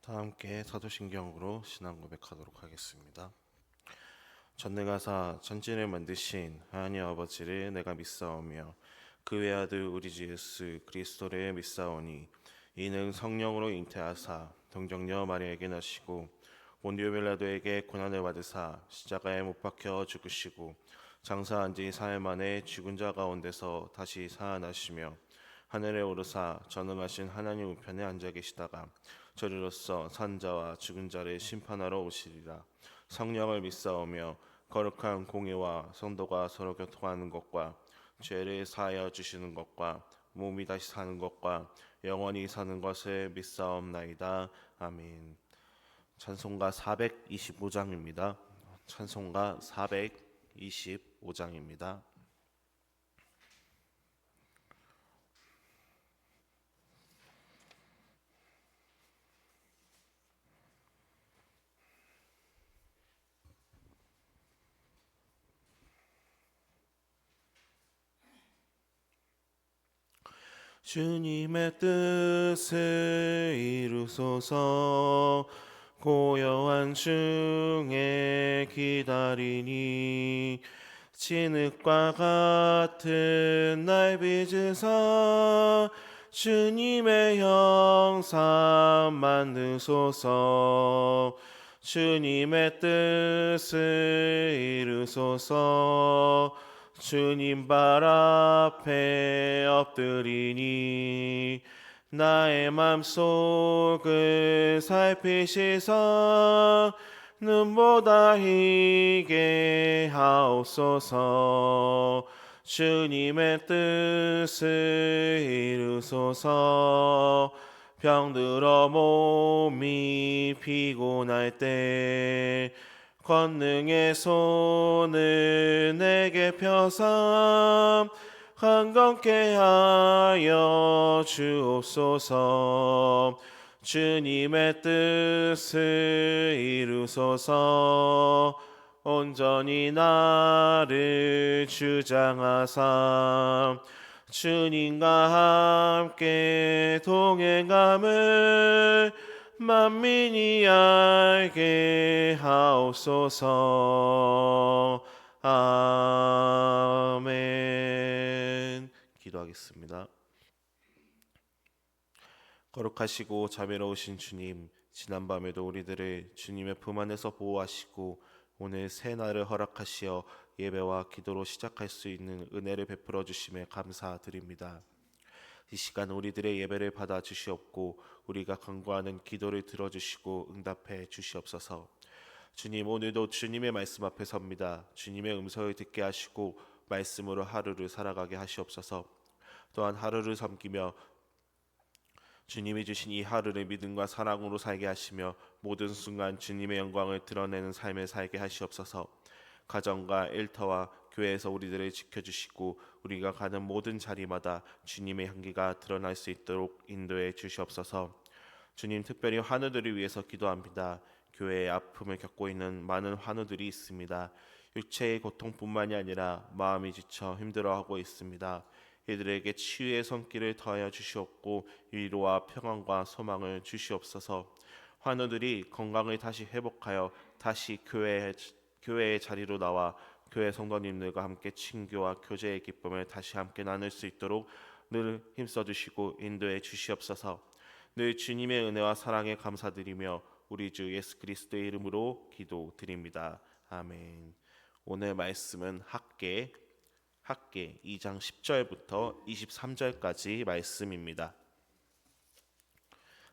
다 함께 사도신경으로 신앙 고백하도록 하겠습니다. 전능하사 천지를 만드신 하나님 아버지를 내가 믿사오며 그 외아들 우리 주 예수 그리스도를 믿사오니 이는 성령으로 잉태하사 동정녀 마리아에게 나시고 본디오 빌라도에게 고난을 받으사 십자가에 못 박혀 죽으시고 장사한 지 사흘 만에 죽은 자 가운데서 다시 살아나시며 하늘에 오르사 전능하신 하나님 우편에 앉아 계시다가 저리로서 산자와 죽은 자를 심판하러 오시리라. 성령을 믿사오며 거룩한 공의와 성도가 서로 교통하는 것과 죄를 사하여 주시는 것과 몸이 다시 사는 것과 영원히 사는 것을 믿사옵나이다. 아멘. 찬송가 425장입니다. 찬송가 425장입니다. 주님의 뜻을 이루소서. 고요한 중에 기다리니 진흙과 같은 날 빚으사 주님의 형상 만드소서. 주님의 뜻을 이루소서. 주님 발 앞에 엎드리니 나의 맘속을 살피시사 눈보다 희게 하옵소서. 주님의 뜻을 이루소서. 병들어 몸이 피곤할 때 권능의 손을 내게 펴사 강건케 하여 주옵소서. 주님의 뜻을 이루소서. 온전히 나를 주장하사 주님과 함께 동행함을 만민이 알게 하옵소서. 아멘. 기도하겠습니다. 거룩하시고 자비로우신 주님, 지난밤에도 우리들을 주님의 품 안에서 보호하시고 오늘 새 날을 허락하시어 예배와 기도로 시작할 수 있는 은혜를 베풀어 주심에 감사드립니다. 이 시간 우리들의 예배를 받아 주시옵고 우리가 간구하는 기도를 들어주시고 응답해 주시옵소서. 주님, 오늘도 주님의 말씀 앞에 섭니다. 주님의 음성을 듣게 하시고 말씀으로 하루를 살아가게 하시옵소서. 또한 하루를 섬기며 주님이 주신 이 하루를 믿음과 사랑으로 살게 하시며 모든 순간 주님의 영광을 드러내는 삶을 살게 하시옵소서. 가정과 일터와 교회에서 우리들을 지켜주시고 우리가 가는 모든 자리마다 주님의 향기가 드러날 수 있도록 인도해 주시옵소서. 주님, 특별히 환우들을 위해서 기도합니다. 교회의 아픔을 겪고 있는 많은 환우들이 있습니다. 육체의 고통뿐만이 아니라 마음이 지쳐 힘들어하고 있습니다. 이들에게 치유의 손길을 더하여 주시옵고 위로와 평안과 소망을 주시옵소서. 환우들이 건강을 다시 회복하여 다시 교회의 자리로 나와 교회 성도님들과 함께 친교와 교제의 기쁨을 다시 함께 나눌 수 있도록 늘 힘써 주시고 인도해 주시옵소서. 늘 주님의 은혜와 사랑에 감사드리며 우리 주 예수 그리스도의 이름으로 기도드립니다. 아멘. 오늘 말씀은 학개 2장 10절부터 23절까지 말씀입니다.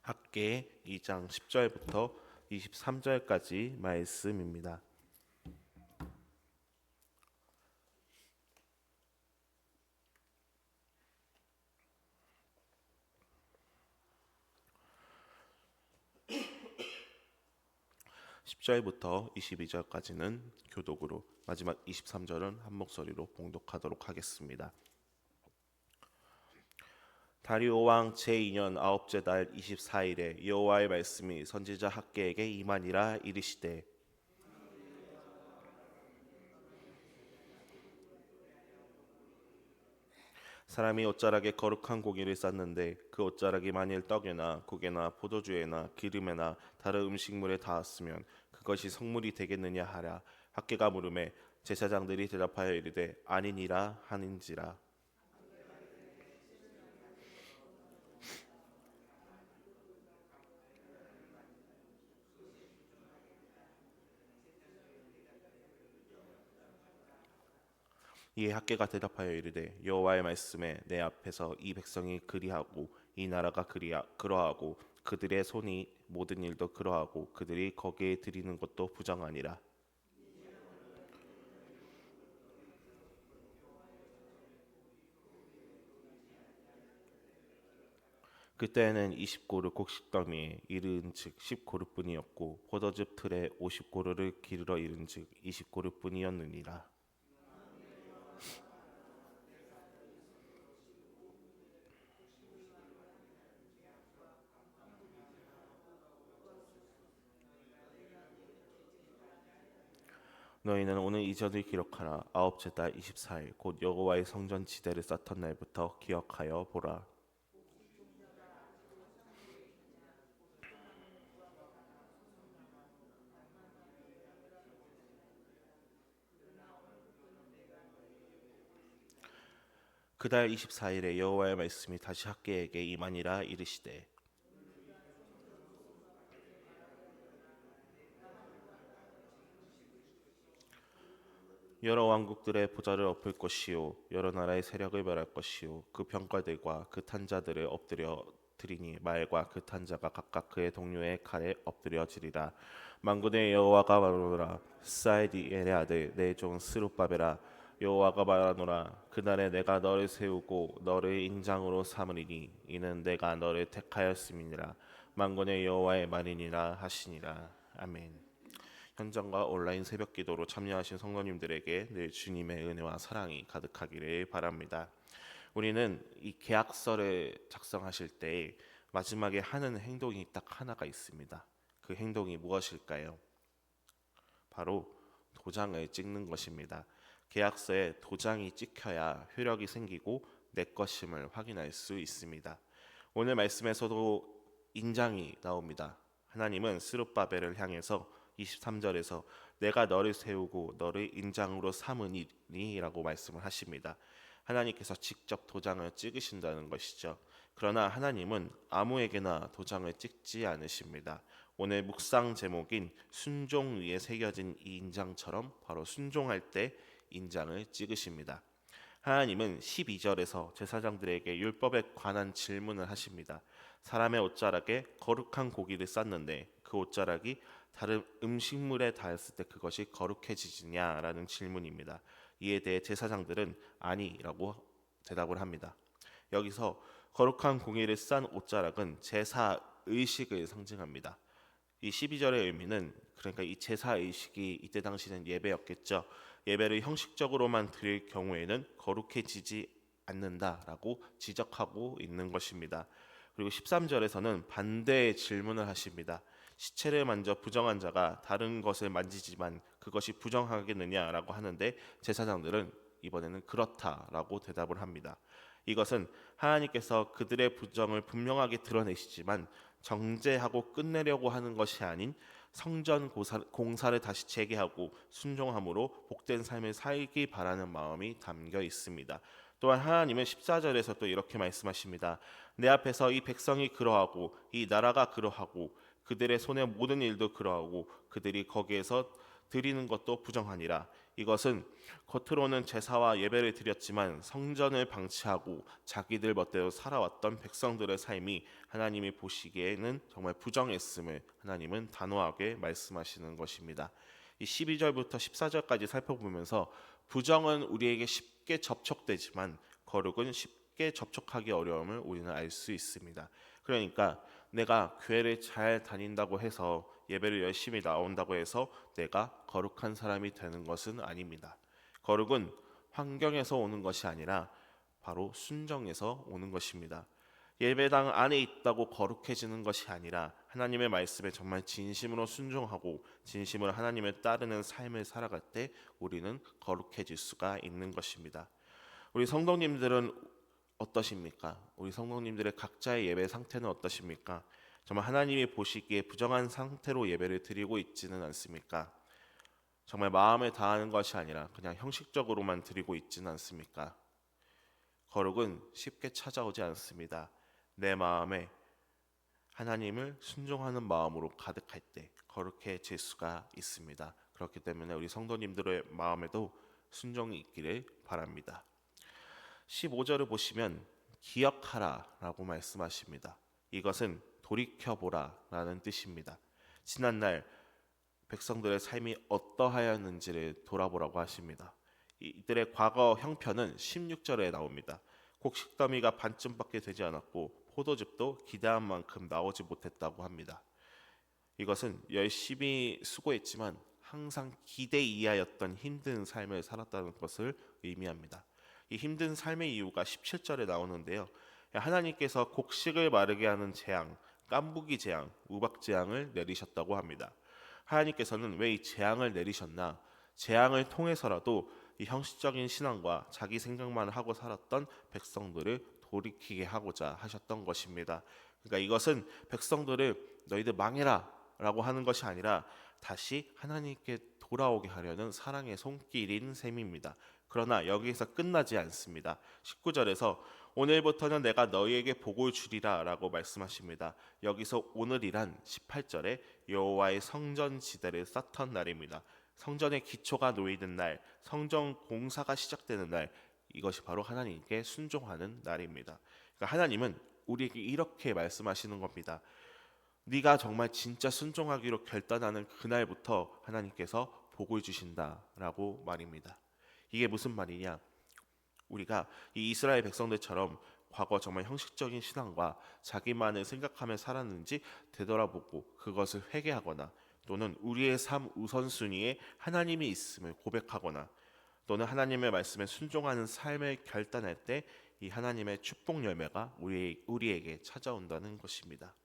학개 2장 10절부터 23절까지 말씀입니다. 10절부터 22절까지는 교독으로, 마지막 23절은 한 목소리로 봉독하도록 하겠습니다. 다리오 왕 제2년 아홉째 달 24일에 여호와의 말씀이 선지자 학개에게 임하니라. 이르시되 사람이 옷자락에 거룩한 고기를 쌌는데 그 옷자락이 만일 떡에나 국에나 포도주에나 기름에나 다른 음식물에 닿았으면 그것이 성물이 되겠느냐 하랴. 학계가 물음에 제사장들이 대답하여 이르되 아니니라 하는지라. 이에 학계가 대답하여 이르되 여호와의 말씀에 내 앞에서 이 백성이 그리하고 이 나라가 그러하고 그들의 손이 모든 일도 그러하고 그들이 거기에 드리는 것도 부정하니라. 그때에는 20고르 곡식더미에 이른즉 10고르뿐이었고 포도즙 틀에 50고르를 기르러 이른즉 20고르뿐이었느니라. 너희는 오늘 이전을 기록하라. 아홉째 달 24일 곧 여호와의 성전 지대를 쌓던 날부터 기억하여 보라. 그달 24일에 여호와의 말씀이 다시 학계에게 임하니라. 이르시되 여러 왕국들의 보좌를 엎을 것이요 여러 나라의 세력을 멸할 것이요 그 병거들과 그 탄자들을 엎드려 드리니 말과 그 탄자가 각각 그의 동료의 칼에 엎드려지리라. 만군의 여호와가 말하노라. 사이디엘의 아들 내 종 스룹바벨아, 여호와가 말하노라. 그날에 내가 너를 세우고 너를 인장으로 삼으리니 이는 내가 너를 택하였음이니라. 만군의 여호와의 말이니라 하시니라. 아멘. 현장과 온라인 새벽 기도로 참여하신 성도님들에게 늘 주님의 은혜와 사랑이 가득하기를 바랍니다. 우리는 이 계약서를 작성하실 때 마지막에 하는 행동이 딱 하나가 있습니다. 그 행동이 무엇일까요? 바로 도장을 찍는 것입니다. 계약서에 도장이 찍혀야 효력이 생기고 내 것임을 확인할 수 있습니다. 오늘 말씀에서도 인장이 나옵니다. 하나님은 스룹바벨을 향해서 23절에서 내가 너를 세우고 너를 인장으로 삼으니라고 말씀을 하십니다. 하나님께서 직접 도장을 찍으신다는 것이죠. 그러나 하나님은 아무에게나 도장을 찍지 않으십니다. 오늘 묵상 제목인 순종 위에 새겨진 이 인장처럼 바로 순종할 때 인장을 찍으십니다. 하나님은 12절에서 제사장들에게 율법에 관한 질문을 하십니다. 사람의 옷자락에 거룩한 고기를 쌌는데 그 옷자락이 다른 음식물에 닿았을 때 그것이 거룩해지느냐라는 질문입니다. 이에 대해 제사장들은 아니라고 대답을 합니다. 여기서 거룩한 고기를 싼 옷자락은 제사 의식을 상징합니다. 이 12절의 의미는 그러니까 이 제사 의식이 이때 당시는 예배였겠죠. 예배를 형식적으로만 드릴 경우에는 거룩해지지 않는다라고 지적하고 있는 것입니다. 그리고 13절에서는 반대의 질문을 하십니다. 시체를 만져 부정한 자가 다른 것을 만지지만 그것이 부정하겠느냐라고 하는데 제사장들은 이번에는 그렇다라고 대답을 합니다. 이것은 하나님께서 그들의 부정을 분명하게 드러내시지만 정죄하고 끝내려고 하는 것이 아닌 성전 공사를 다시 재개하고 순종함으로 복된 삶을 살기 바라는 마음이 담겨 있습니다. 또한 하나님은 14절에서 또 이렇게 말씀하십니다. 내 앞에서 이 백성이 그러하고 이 나라가 그러하고 그들의 손의 모든 일도 그러하고 그들이 거기에서 드리는 것도 부정하니라. 이것은 겉으로는 제사와 예배를 드렸지만 성전을 방치하고 자기들 멋대로 살아왔던 백성들의 삶이 하나님이 보시기에는 정말 부정했음을 하나님은 단호하게 말씀하시는 것입니다. 이 12절부터 14절까지 살펴보면서 부정은 우리에게 쉽게 접촉되지만 거룩은 쉽게 접촉하기 어려움을 우리는 알 수 있습니다. 그러니까 내가 교회를 잘 다닌다고 해서 예배를 열심히 나온다고 해서 내가 거룩한 사람이 되는 것은 아닙니다. 거룩은 환경에서 오는 것이 아니라 바로 순정에서 오는 것입니다. 예배당 안에 있다고 거룩해지는 것이 아니라 하나님의 말씀에 정말 진심으로 순종하고 진심으로 하나님을 따르는 삶을 살아갈 때 우리는 거룩해질 수가 있는 것입니다. 우리 성도님들은 어떠십니까? 우리 성도님들의 각자의 예배 상태는 어떠십니까? 정말 하나님이 보시기에 부정한 상태로 예배를 드리고 있지는 않습니까? 정말 마음에 다하는 것이 아니라 그냥 형식적으로만 드리고 있지는 않습니까? 거룩은 쉽게 찾아오지 않습니다. 내 마음에 하나님을 순종하는 마음으로 가득할 때 거룩해질 수가 있습니다. 그렇기 때문에 우리 성도님들의 마음에도 순종이 있기를 바랍니다. 15절을 보시면 기억하라라고 말씀하십니다. 이것은 돌이켜보라라는 뜻입니다. 지난날 백성들의 삶이 어떠하였는지를 돌아보라고 하십니다. 이들의 과거 형편은 16절에 나옵니다. 곡식더미가 반쯤밖에 되지 않았고 포도즙도 기대한 만큼 나오지 못했다고 합니다. 이것은 열심히 수고했지만 항상 기대 이하였던 힘든 삶을 살았다는 것을 의미합니다. 이 힘든 삶의 이유가 17절에 나오는데요. 하나님께서 곡식을 마르게 하는 재앙, 깐부기 재앙, 우박 재앙을 내리셨다고 합니다. 하나님께서는 왜 이 재앙을 내리셨나? 재앙을 통해서라도 이 형식적인 신앙과 자기 생각만 하고 살았던 백성들을 돌이키게 하고자 하셨던 것입니다. 그러니까 이것은 백성들을 너희들 망해라 라고 하는 것이 아니라 다시 하나님께 돌아오게 하려는 사랑의 손길인 셈입니다. 그러나 여기에서 끝나지 않습니다. 19절에서 오늘부터는 내가 너희에게 복을 주리라 라고 말씀하십니다. 여기서 오늘이란 18절에 여호와의 성전 지대를 쌓던 날입니다. 성전의 기초가 놓이는 날, 성전 공사가 시작되는 날, 이것이 바로 하나님께 순종하는 날입니다. 그러니까 하나님은 우리에게 이렇게 말씀하시는 겁니다. 네가 정말 진짜 순종하기로 결단하는 그날부터 하나님께서 복을 주신다라고 말입니다. 이게 무슨 말이냐? 우리가 이 이스라엘 백성들처럼 과거 정말 형식적인 신앙과 자기만을 생각하며 살았는지 되돌아보고 그것을 회개하거나 또는 우리의 삶 우선순위에 하나님이 있음을 고백하거나 또는 하나님의 말씀에 순종하는 삶을 결단할 때 이 하나님의 축복 열매가 우리에게 찾아온다는 것입니다.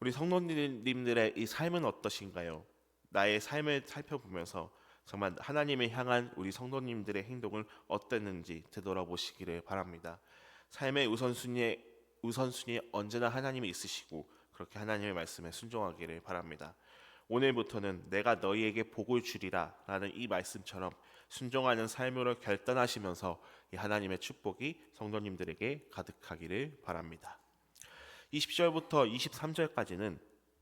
우리 성도님들의 이 삶은 어떠신가요? 나의 삶을 살펴보면서 정말 하나님을 향한 우리 성도님들의 행동을 어땠는지 되돌아보시기를 바랍니다. 삶의 우선순위에 언제나 하나님이 있으시고 그렇게 하나님의 말씀에 순종하기를 바랍니다. 오늘부터는 내가 너희에게 복을 주리라 라는 이 말씀처럼 순종하는 삶으로 결단하시면서 이 하나님의 축복이 성도님들에게 가득하기를 바랍니다. 20절부터 23절까지는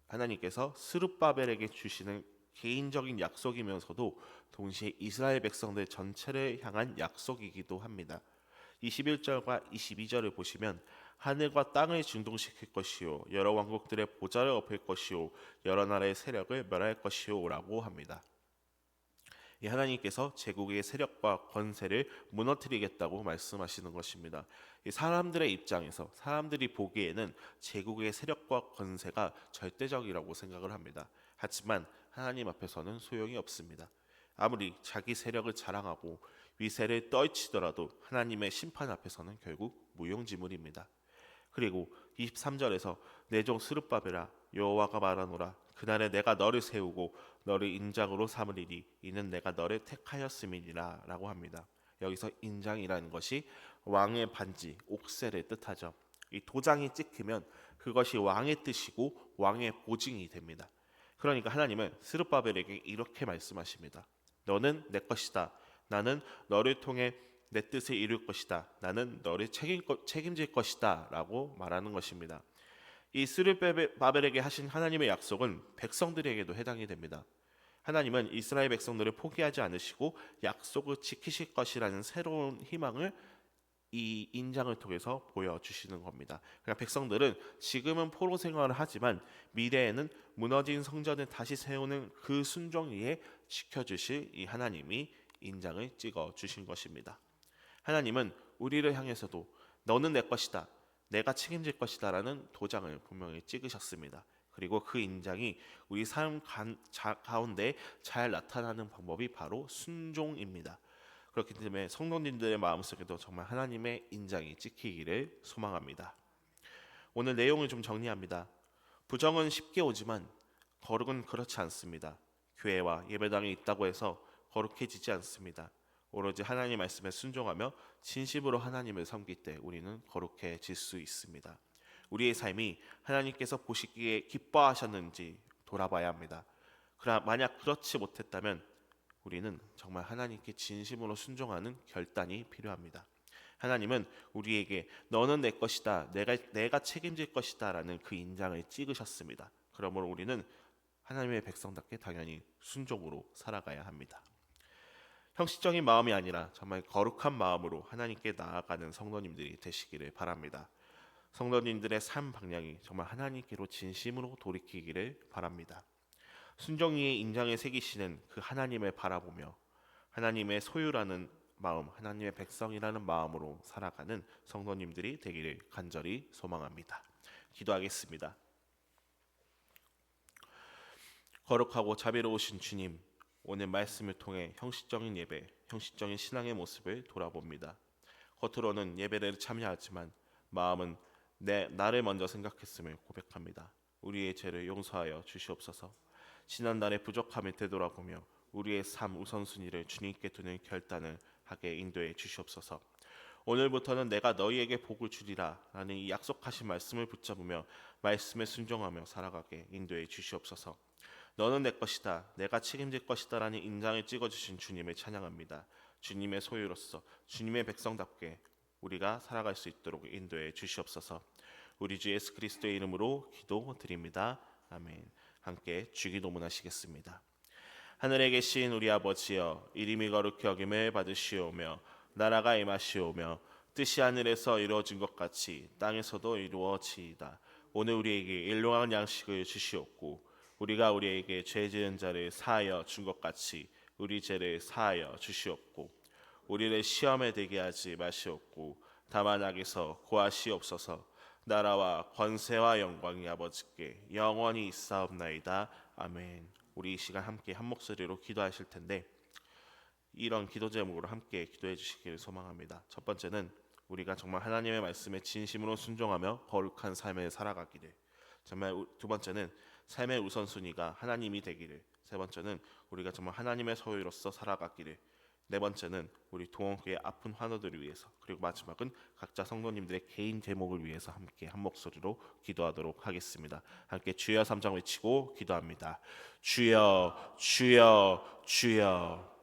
하나님께서 스룹바벨에게 주시는 개인적인 약속이면서도 동시에 이스라엘 백성들 전체를 향한 약속이기도 합니다. 21절과 22절을 보시면 하늘과 땅을 진동시킬 것이요 여러 왕국들의 보좌를 엎을 것이요 여러 나라의 세력을 멸할 것이요 라고 합니다. 이 하나님께서 제국의 세력과 권세를 무너뜨리겠다고 말씀하시는 것입니다. 이 사람들의 입장에서 사람들이 보기에는 제국의 세력과 권세가 절대적이라고 생각을 합니다. 하지만 하나님 앞에서는 소용이 없습니다. 아무리 자기 세력을 자랑하고 위세를 떨치더라도 하나님의 심판 앞에서는 결국 무용지물입니다. 그리고 23절에서 내 종 스룹바벨아 여호와가 말하노라 그날에 내가 너를 세우고 너를 인장으로 삼으리니 이는 내가 너를 택하였음이니라 라고 합니다. 여기서 인장이라는 것이 왕의 반지, 옥새를 뜻하죠. 이 도장이 찍히면 그것이 왕의 뜻이고 왕의 보증이 됩니다. 그러니까 하나님은 스룹바벨에게 이렇게 말씀하십니다. 너는 내 것이다. 나는 너를 통해 내 뜻을 이룰 것이다. 나는 너를 책임질 것이다 라고 말하는 것입니다. 이 스룹바벨에게 하신 하나님의 약속은 백성들에게도 해당이 됩니다. 하나님은 이스라엘 백성들을 포기하지 않으시고 약속을 지키실 것이라는 새로운 희망을 이 인장을 통해서 보여주시는 겁니다. 그러니까 백성들은 지금은 포로 생활을 하지만 미래에는 무너진 성전을 다시 세우는 그 순종 위에 지켜주실 이 하나님이 인장을 찍어주신 것입니다. 하나님은 우리를 향해서도 너는 내 것이다. 내가 책임질 것이다 라는 도장을 분명히 찍으셨습니다. 그리고 그 인장이 우리 삶 가운데 잘 나타나는 방법이 바로 순종입니다. 그렇기 때문에 성도님들의 마음속에도 정말 하나님의 인장이 찍히기를 소망합니다. 오늘 내용을 좀 정리합니다. 부정은 쉽게 오지만 거룩은 그렇지 않습니다. 교회와 예배당이 있다고 해서 거룩해지지 않습니다. 오로지 하나님 말씀에 순종하며 진심으로 하나님을 섬길 때 우리는 거룩해질 수 있습니다. 우리의 삶이 하나님께서 보시기에 기뻐하셨는지 돌아봐야 합니다. 그러나 만약 그렇지 못했다면 우리는 정말 하나님께 진심으로 순종하는 결단이 필요합니다. 하나님은 우리에게 너는 내 것이다, 내가 책임질 것이다라는 그 인장을 찍으셨습니다. 그러므로 우리는 하나님의 백성답게 당연히 순종으로 살아가야 합니다. 형식적인 마음이 아니라 정말 거룩한 마음으로 하나님께 나아가는 성도님들이 되시기를 바랍니다. 성도님들의 삶 방향이 정말 하나님께로 진심으로 돌이키기를 바랍니다. 순종이의 인장을 새기시는 그 하나님을 바라보며 하나님의 소유라는 마음, 하나님의 백성이라는 마음으로 살아가는 성도님들이 되기를 간절히 소망합니다. 기도하겠습니다. 거룩하고 자비로우신 주님, 오늘 말씀을 통해 형식적인 예배, 형식적인 신앙의 모습을 돌아봅니다. 겉으로는 예배를 참여하지만 마음은 나를 먼저 생각했음을 고백합니다. 우리의 죄를 용서하여 주시옵소서. 지난날의 부족함을 되돌아보며 우리의 삶 우선순위를 주님께 두는 결단을 하게 인도해 주시옵소서. 오늘부터는 내가 너희에게 복을 주리라 라는 이 약속하신 말씀을 붙잡으며 말씀에 순종하며 살아가게 인도해 주시옵소서. 너는 내 것이다, 내가 책임질 것이다 라는 인장을 찍어주신 주님을 찬양합니다. 주님의 소유로서 주님의 백성답게 우리가 살아갈 수 있도록 인도해 주시옵소서. 우리 주 예수 그리스도의 이름으로 기도드립니다. 아멘. 함께 주기도문하시겠습니다. 하늘에 계신 우리 아버지여, 이름이 거룩히 여김을 받으시오며 나라가 임하시오며 뜻이 하늘에서 이루어진 것 같이 땅에서도 이루어지이다. 오늘 우리에게 일용할 양식을 주시옵고 우리가 우리에게 죄 지은 자를 사하여 준 것 같이 우리 죄를 사하여 주시옵고 우리를 시험에 들게 하지 마시옵고 다만 악에서 구하시옵소서. 나라와 권세와 영광이 아버지께 영원히 있사옵나이다. 아멘. 우리 이 시간 함께 한 목소리로 기도하실 텐데 이런 기도 제목으로 함께 기도해 주시기를 소망합니다. 첫 번째는 우리가 정말 하나님의 말씀에 진심으로 순종하며 거룩한 삶을 살아가기를. 정말 두 번째는 삶의 우선순위가 하나님이 되기를. 세 번째는 우리가 정말 하나님의 소유로서 살아가기를. 네 번째는 우리 동원교회 아픈 환우들을 위해서, 그리고 마지막은 각자 성도님들의 개인 제목을 위해서 함께 한 목소리로 기도하도록 하겠습니다. 함께 주여 3장 외치고 기도합니다. 주여, 주여, 주여.